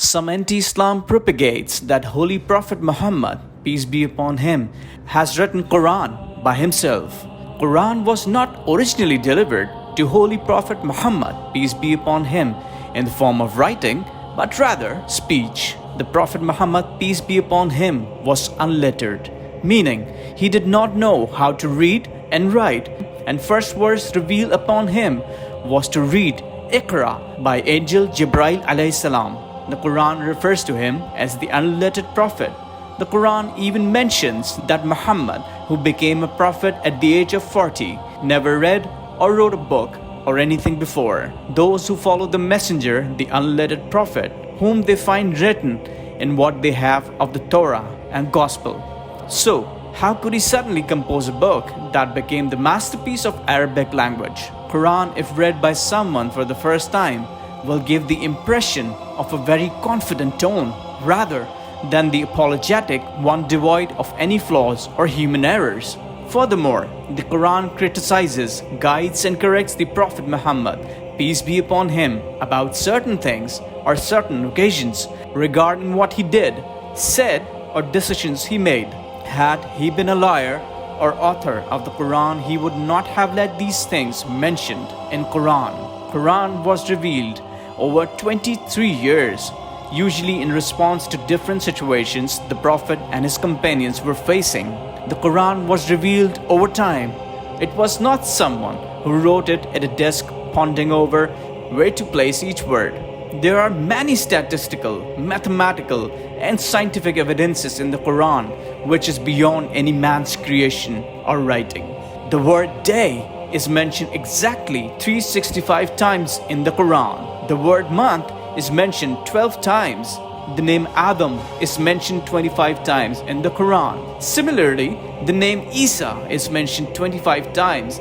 Some anti-Islam propagates that Holy Prophet Muhammad, peace be upon him, has written Quran by himself. Quran was not originally delivered to Holy Prophet Muhammad, peace be upon him, in the form of writing, but rather speech. The Prophet Muhammad, peace be upon him, was unlettered, meaning he did not know how to read and write, and first verse revealed upon him was to read Iqra by angel Jibreel alayhi salam. The Quran refers to him as the unlettered prophet. The Quran even mentions that Muhammad, who became a prophet at the age of 40, never read or wrote a book or anything before. Those who follow the messenger, the unlettered prophet, whom they find written in what they have of the Torah and Gospel. So, how could he suddenly compose a book that became the masterpiece of Arabic language? Quran, if read by someone for the first time, will give the impression of a very confident tone rather than the apologetic one devoid of any flaws or human errors. Furthermore, the Quran criticizes, guides and corrects the Prophet Muhammad, peace be upon him, about certain things or certain occasions regarding what he did, said or decisions he made. Had he been a liar or author of the Quran, he would not have let these things mentioned in Quran was revealed over 23 years, usually in response to different situations the Prophet and his companions were facing. The Quran was revealed over time. It was not someone who wrote it at a desk pondering over where to place each word. There are many statistical, mathematical, and scientific evidences in the Quran which is beyond any man's creation or writing. The word day is mentioned exactly 365 times in the Quran. The word month is mentioned 12 times. The name Adam is mentioned 25 times in the Quran. Similarly, the name Isa is mentioned 25 times,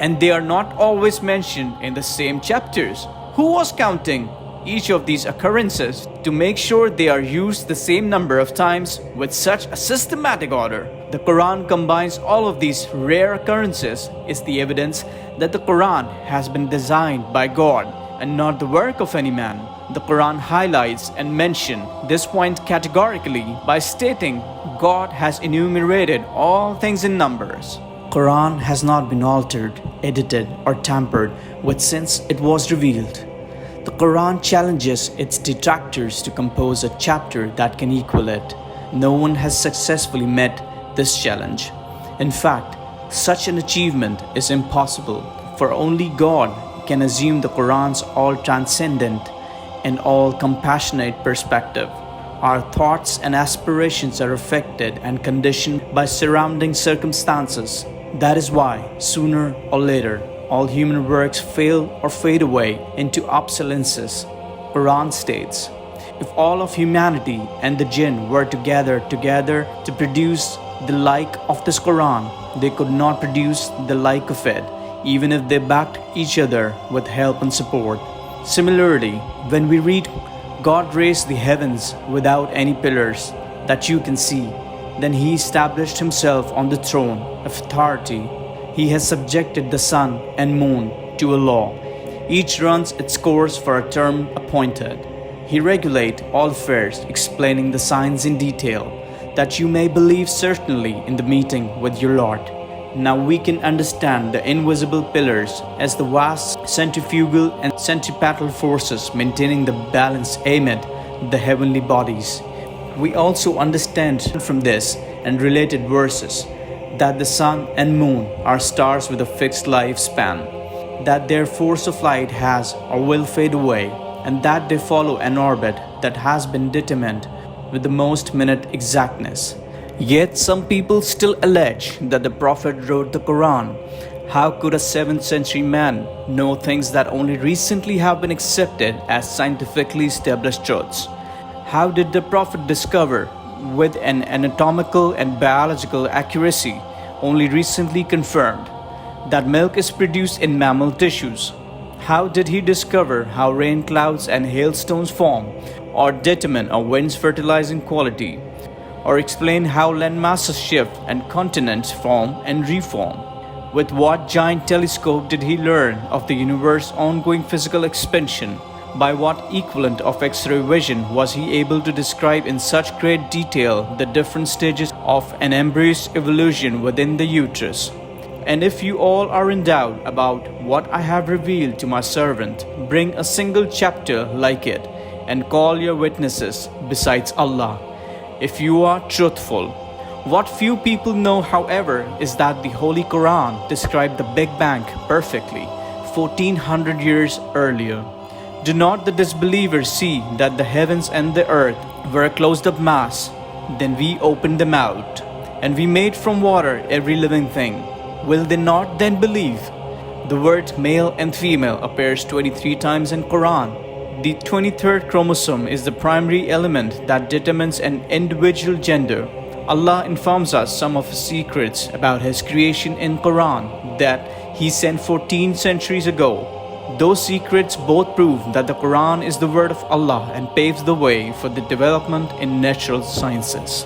and they are not always mentioned in the same chapters. Who was counting each of these occurrences to make sure they are used the same number of times with such a systematic order? The Quran combines all of these rare occurrences is the evidence that the Quran has been designed by God and not the work of any man. The Quran highlights and mentions this point categorically by stating God has enumerated all things in numbers. Quran has not been altered, edited or tampered with since it was revealed. The Quran challenges its detractors to compose a chapter that can equal it. No one has successfully met this challenge. In fact, such an achievement is impossible, for only God can assume the Quran's all-transcendent and all-compassionate perspective. Our thoughts and aspirations are affected and conditioned by surrounding circumstances. That is why, sooner or later, all human works fail or fade away into obsolescence. Quran states, if all of humanity and the jinn were to gather together to produce the like of this Quran, they could not produce the like of it, even if they backed each other with help and support. Similarly, when we read, God raised the heavens without any pillars that you can see, then He established Himself on the throne of authority. He has subjected the sun and moon to a law. Each runs its course for a term appointed. He regulates all affairs, explaining the signs in detail, that you may believe certainly in the meeting with your Lord. Now we can understand the invisible pillars as the vast centrifugal and centripetal forces maintaining the balance amid the heavenly bodies. We also understand from this and related verses that the sun and moon are stars with a fixed lifespan, that their force of light has or will fade away, and that they follow an orbit that has been determined with the most minute exactness. Yet some people still allege that the Prophet wrote the Quran. How could a 7th century man know things that only recently have been accepted as scientifically established truths? How did the Prophet discover with an anatomical and biological accuracy only recently confirmed that milk is produced in mammal tissues? How did he discover how rain clouds and hailstones form, or determine a wind's fertilizing quality, or explain how land masses shift and continents form and reform? With what giant telescope did he learn of the universe's ongoing physical expansion? By what equivalent of X-ray vision was he able to describe in such great detail the different stages of an embryo's evolution within the uterus? And if you all are in doubt about what I have revealed to my servant, bring a single chapter like it and call your witnesses besides Allah, if you are truthful. What few people know, however, is that the Holy Quran described the Big Bang perfectly 1400 years earlier. Do not the disbelievers see that the heavens and the earth were a closed-up mass? Then we opened them out, and we made from water every living thing. Will they not then believe? The word male and female appears 23 times in Quran. The 23rd chromosome is the primary element that determines an individual gender. Allah informs us some of His secrets about His creation in Quran that He sent 14 centuries ago. Those secrets both prove that the Quran is the word of Allah and paves the way for the development in natural sciences.